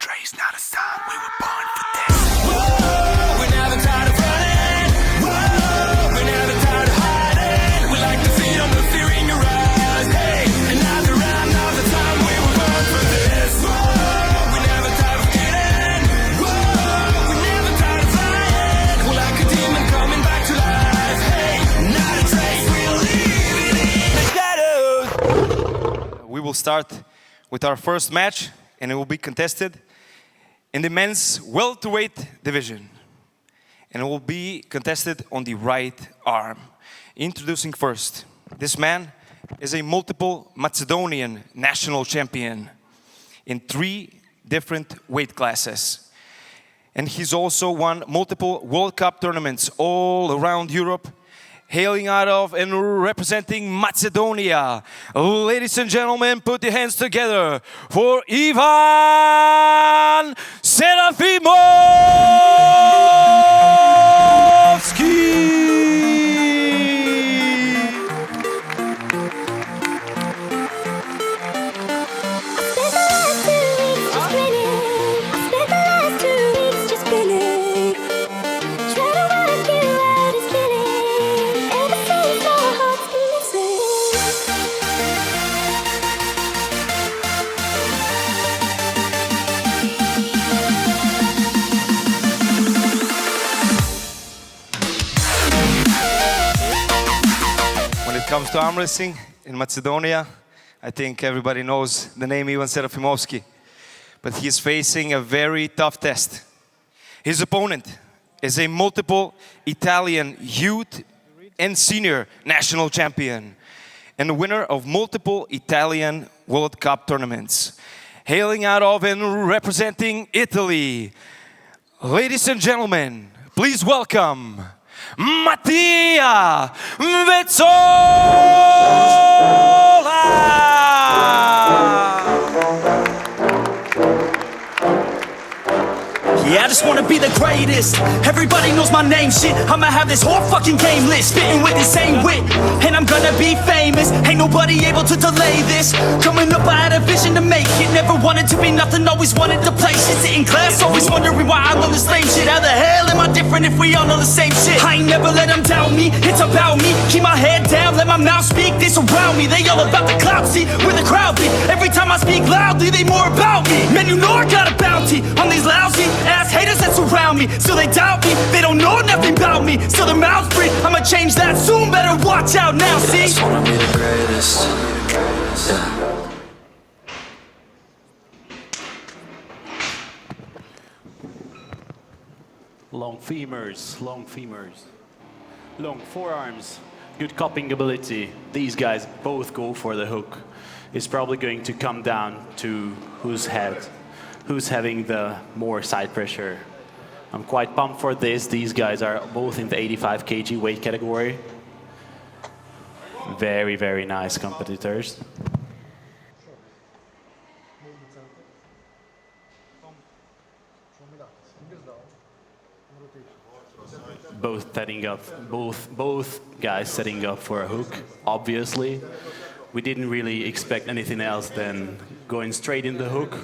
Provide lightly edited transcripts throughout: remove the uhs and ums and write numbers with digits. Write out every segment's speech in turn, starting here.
Dre's not a sign, we were born for this. Whoa, we're never tired of running. Whoa, we're never tired of hiding. We like the freedom, the fear in your eyes. Hey, and now the round, now the time, we were born for this. Whoa, we're never tired of kidding. Whoa, we're never tired of flying. We're like a demon coming back to life. Hey, not a trace, we'll leave it in the shadows. We will start with our first match, and it will be contested in the men's welterweight division. And it will be contested on the right arm. Introducing first, this man is a multiple Macedonian national champion in 3 different weight classes. And he's also won multiple World Cup tournaments all around Europe, hailing out of and representing Macedonia. Ladies and gentlemen, put your hands together for Ivan Serafimovski! When it comes to arm wrestling in Macedonia, I think everybody knows the name Ivan Serafimovski. But he's facing a very tough test. His opponent is a multiple Italian youth and senior national champion and the winner of multiple Italian World Cup tournaments, hailing out of and representing Italy. Ladies and gentlemen, please welcome Mattia Vezzola! Yeah, I just wanna be the greatest. Everybody knows my name, shit. I'ma have this whole fucking game list, spitting with the same wit, and I'm gonna be famous. Ain't nobody able to delay this. Coming up, I had a vision to make it. Never wanted to be nothing, always wanted to play shit. Sit in class, always wondering why I love the same shit. How the hell am I different if we all know the same shit? I ain't never let them doubt me, it's about me. Keep my head down, let my mouth speak. They surround me, they all about the clout. See where the crowd be. Every time I speak loudly, they more about me. Man, you know I got a bounty on these lousy ass haters that surround me. Still they doubt me, they don't know nothing about me. Still their mouths free, I'ma change that soon. Better watch out now, see? I just wanna be the greatest. Yeah. Long femurs, long forearms, good cupping ability. These guys both go for the hook. It's probably going to come down to who's having the more side pressure. I'm quite pumped for this. These guys are both in the 85 kg weight category. Very, very nice competitors. Both guys setting up for a hook, obviously. We didn't really expect anything else than going straight in the hook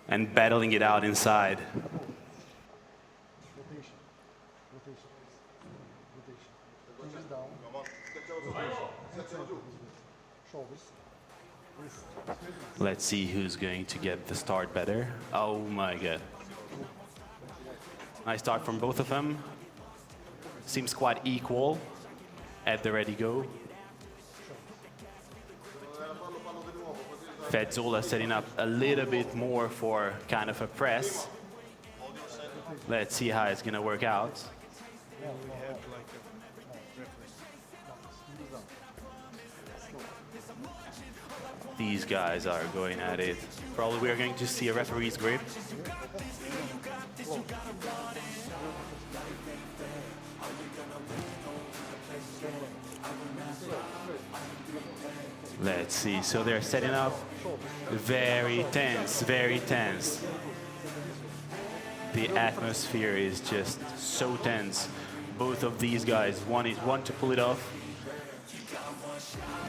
and battling it out inside. Let's see who's going to get the start better. Oh my god. Nice start from both of them. Seems quite equal at the ready go. Vezzola setting up a little bit more for kind of a press. Let's see how it's gonna work out. These guys are going at it. Probably we are going to see a referee's grip. Let's see, so they're setting up very tense, very tense. The atmosphere is just so tense. Both of these guys want to pull it off.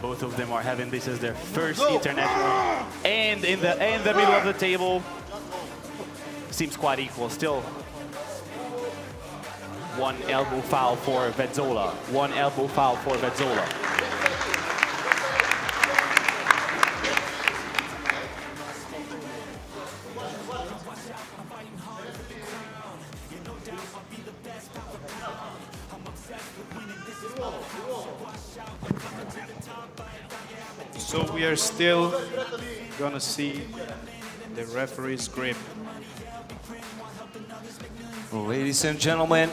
Both of them are having this as their first international, and in the middle of the table, seems quite equal still. One elbow foul for Vezzola. One elbow foul for Vezzola. So we are still gonna see the referee's grip. Ladies and gentlemen,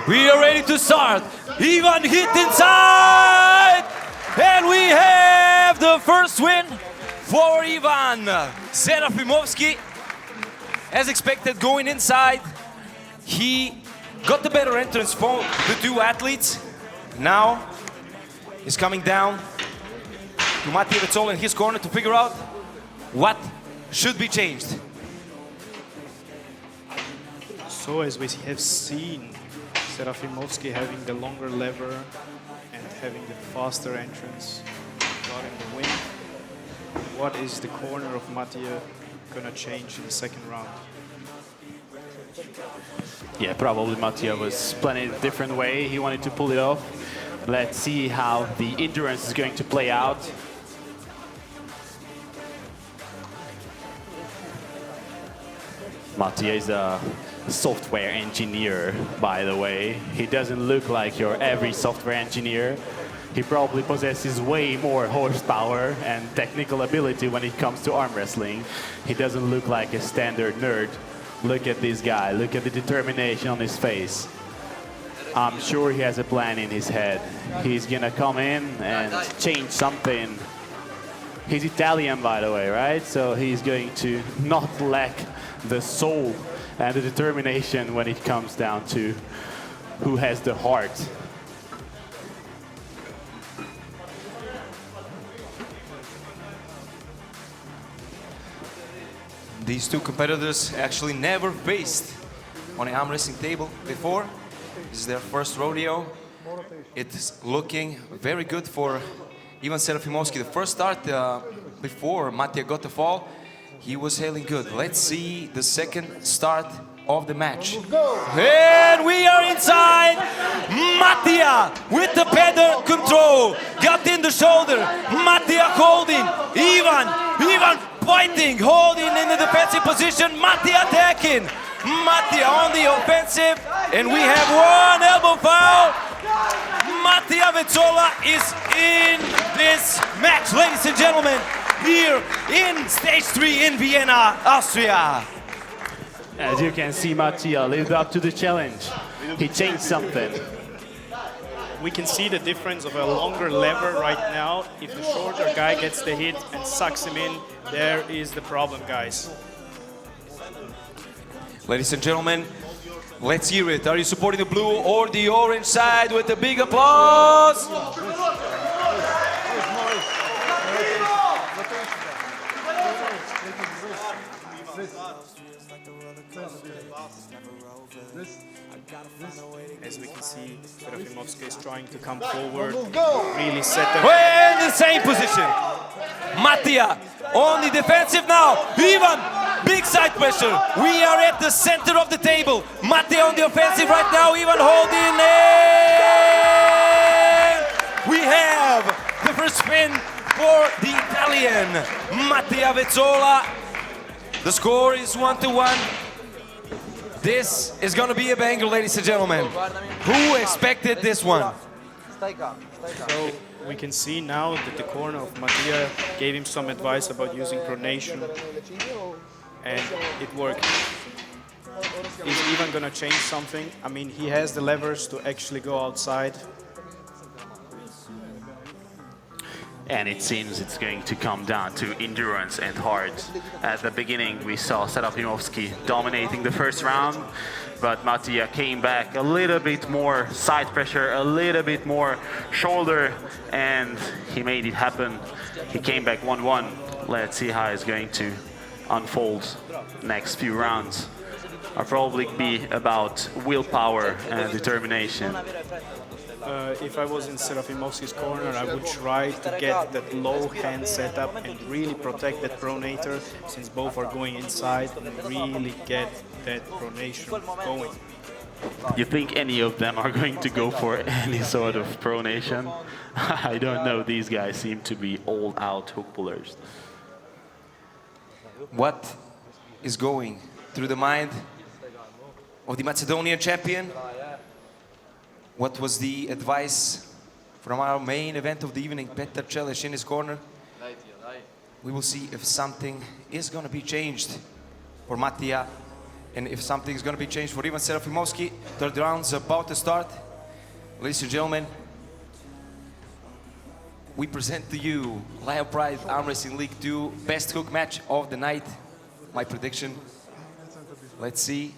we are ready to start. Ivan hit inside, and we have the first win for Ivan. Serafimovski, as expected, going inside. He got the better entrance for the two athletes. Now he's coming down to Mattia Vezzola in his corner to figure out what should be changed. So as we have seen, Serafimovski having the longer lever and having the faster entrance, guarding the win. What is the corner of Mattia gonna change in the second round? Yeah, probably Mattia was planning a different way. He wanted to pull it off. Let's see how the endurance is going to play out. Mattia is a software engineer, by the way. He doesn't look like your every software engineer. He probably possesses way more horsepower and technical ability when it comes to arm wrestling. He doesn't look like a standard nerd. Look at this guy, look at the determination on his face. I'm sure he has a plan in his head. He's gonna come in and change something. He's Italian, by the way, right? So he's going to not lack the soul and the determination when it comes down to who has the heart. These two competitors actually never faced on an arm wrestling table before. This is their first rodeo. It's looking very good for Ivan Serafimovski. The first start before Mattia got the fall, he was hailing good. Let's see the second start of the match. And we are inside. Mattia with the pedal control. Got in the shoulder. Mattia holding. Ivan fighting, holding in the defensive position. Mattia attacking. Mattia on the offensive. And we have one elbow foul. Mattia Vezzola is in this match, ladies and gentlemen, here in Stage 3 in Vienna, Austria. As you can see, Mattia lived up to the challenge. He changed something. We can see the difference of a longer lever right now. If the shorter guy gets the hit and sucks him in, there is the problem, guys. Ladies and gentlemen, let's hear it. Are you supporting the blue or the orange side with a big applause? As we can see, Serafimovski is trying to come forward, really set them. We're in the same position. Mattia on the defensive now. Ivan, big side pressure. We are at the center of the table. Mattia on the offensive right now. Ivan holding it. We have the first spin for the Italian, Mattia Vezzola. The score is 1-1. This is going to be a banger, ladies and gentlemen. Who expected this one? So we can see now that the corner of Mattia gave him some advice about using pronation, and it worked. Is Ivan gonna change something? I mean, he has the levers to actually go outside. And it seems it's going to come down to endurance and heart. At the beginning, we saw Serafimovski dominating the first round, but Mattia came back a little bit more side pressure, a little bit more shoulder, and he made it happen. He came back 1-1. Let's see how it's going to unfold next few rounds. Will probably be about willpower and determination. If I was in Serafimovski's corner, I would try to get that low hand setup and really protect that pronator, since both are going inside, and really get that pronation going. You think any of them are going to go for any sort of pronation? I don't know. These guys seem to be all-out hook pullers. What is going through the mind of the Macedonian champion? What was the advice from our main event of the evening, Petar Čelić in his corner? We will see if something is going to be changed for Mattia, and if something is going to be changed for Ivan Serafimovski. Third round's about to start. Ladies and gentlemen, we present to you Lion Pride Arm Wrestling League 2 best hook match of the night. My prediction, let's see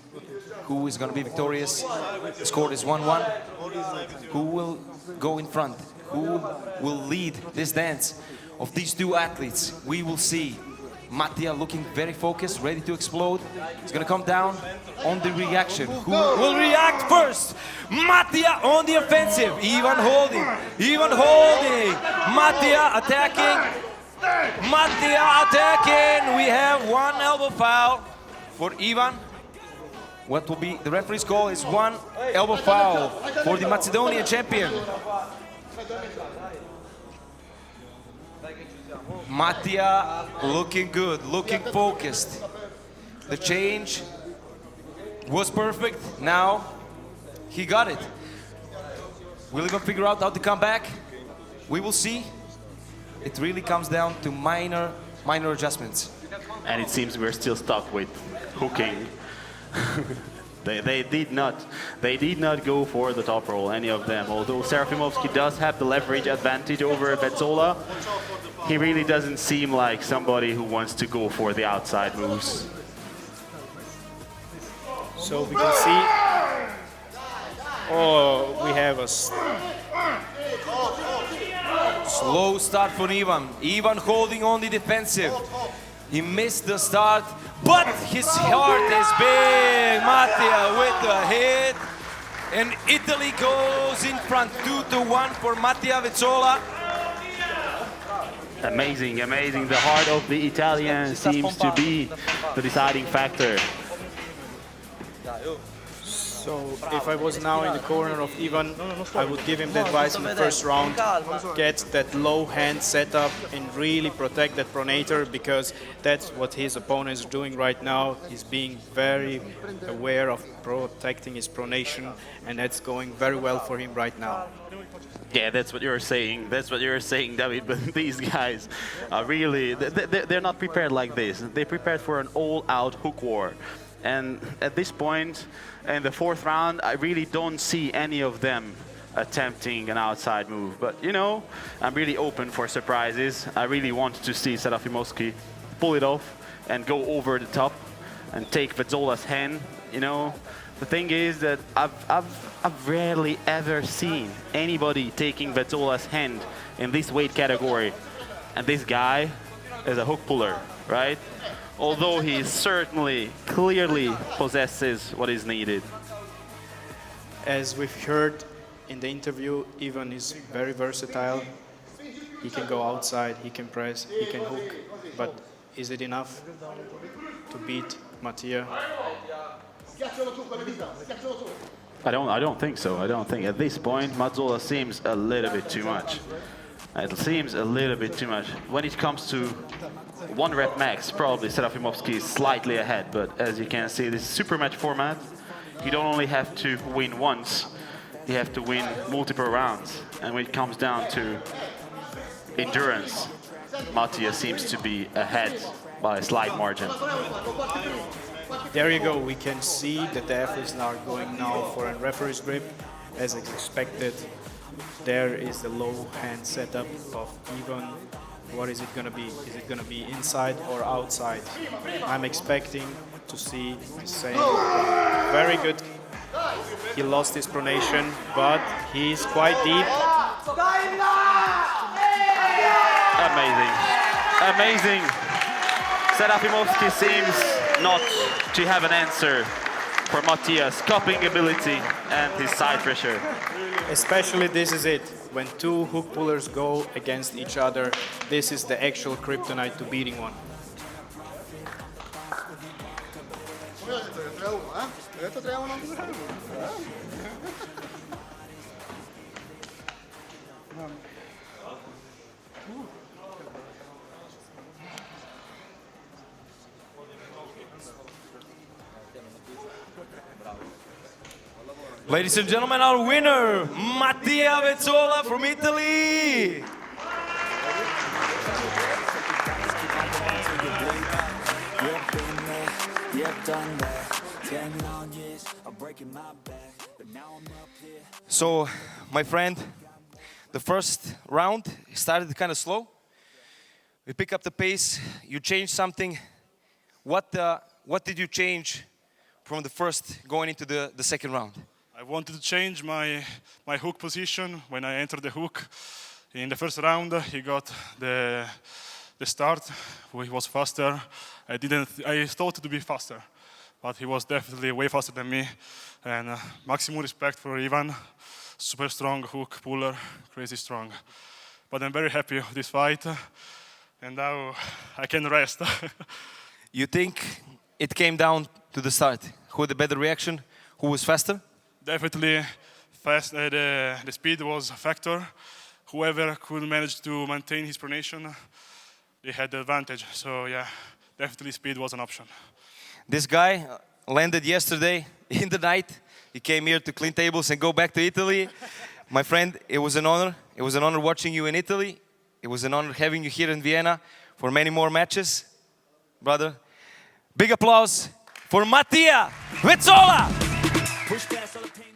who is going to be victorious. The score is 1-1. Who will go in front? Who will lead this dance of these two athletes? We will see. Mattia looking very focused, ready to explode. He's going to come down on the reaction. Who will react first? Mattia on the offensive. Ivan holding. Ivan holding. Mattia attacking. Mattia attacking. We have one elbow foul for Ivan. What will be the referee's call is one elbow foul for the Macedonian champion. Mattia looking good, looking focused. The change was perfect. Now he got it. Will he go figure out how to come back? We will see. It really comes down to minor adjustments. And it seems we're still stuck with hooking. They did not go for the top roll, any of them. Although Serafimovski does have the leverage advantage over Vezzola, he really doesn't seem like somebody who wants to go for the outside moves. So we can see, we have a slow start for Ivan. Ivan holding on the defensive. He missed the start, but his heart is big. Mattia with the hit. And Italy goes in front, 2-1 for Mattia Vezzola. Amazing, amazing. The heart of the Italian seems to be the deciding factor. So if I was now in the corner of Ivan, I would give him the advice in the first round, get that low hand setup and really protect that pronator, because that's what his opponents are doing right now. He's being very aware of protecting his pronation, and that's going very well for him right now. Yeah, that's what you're saying. That's what you're saying, David. But these guys are really, they're not prepared like this. They're prepared for an all-out hook war. And at this point, in the fourth round, I really don't see any of them attempting an outside move. But, you know, I'm really open for surprises. I really want to see Serafimovski pull it off and go over the top and take Vezzola's hand. You know, the thing is that I've rarely ever seen anybody taking Vezzola's hand in this weight category. And this guy is a hook puller, right? Although he certainly, clearly possesses what is needed. As we've heard in the interview, Ivan is very versatile. He can go outside, he can press, he can hook. But is it enough to beat Mattia? I don't think so. I don't think. At this point, Vezzola seems a little bit too much. It seems a little bit too much. When it comes to one rep max, probably Serafimovski is slightly ahead, but as you can see, this is super match format. You don't only have to win once, you have to win multiple rounds. And when it comes down to endurance, Mattia seems to be ahead by a slight margin. There you go, we can see that the athletes are going now for a referee's grip, as expected. There is the low hand setup of Ivan. What is it going to be? Is it going to be inside or outside? I'm expecting to see the same. Very good. He lost his pronation, but he's quite deep. Amazing. Amazing. Serafimovski seems not to have an answer for Mattia's cupping ability and his side pressure. Especially this is it. When two hook pullers go against each other, this is the actual kryptonite to beating one. Ladies and gentlemen, our winner, Mattia Vezzola from Italy. So, my friend, the first round started kind of slow. We pick up the pace. You changed something. What did you change from the first going into the second round? I wanted to change my hook position when I entered the hook. In the first round, he got the start. He was faster. I thought to be faster, but he was definitely way faster than me. And maximum respect for Ivan. Super strong hook puller, crazy strong. But I'm very happy with this fight, and now I can rest. You think it came down to the start? Who had the better reaction? Who was faster? Definitely fast. The speed was a factor. Whoever could manage to maintain his pronation, they had the advantage. So yeah, definitely speed was an option. This guy landed yesterday in the night. He came here to clean tables and go back to Italy. My friend, it was an honor. It was an honor watching you in Italy. It was an honor having you here in Vienna for many more matches. Brother, big applause for Mattia Vezzola. Push past all the pain.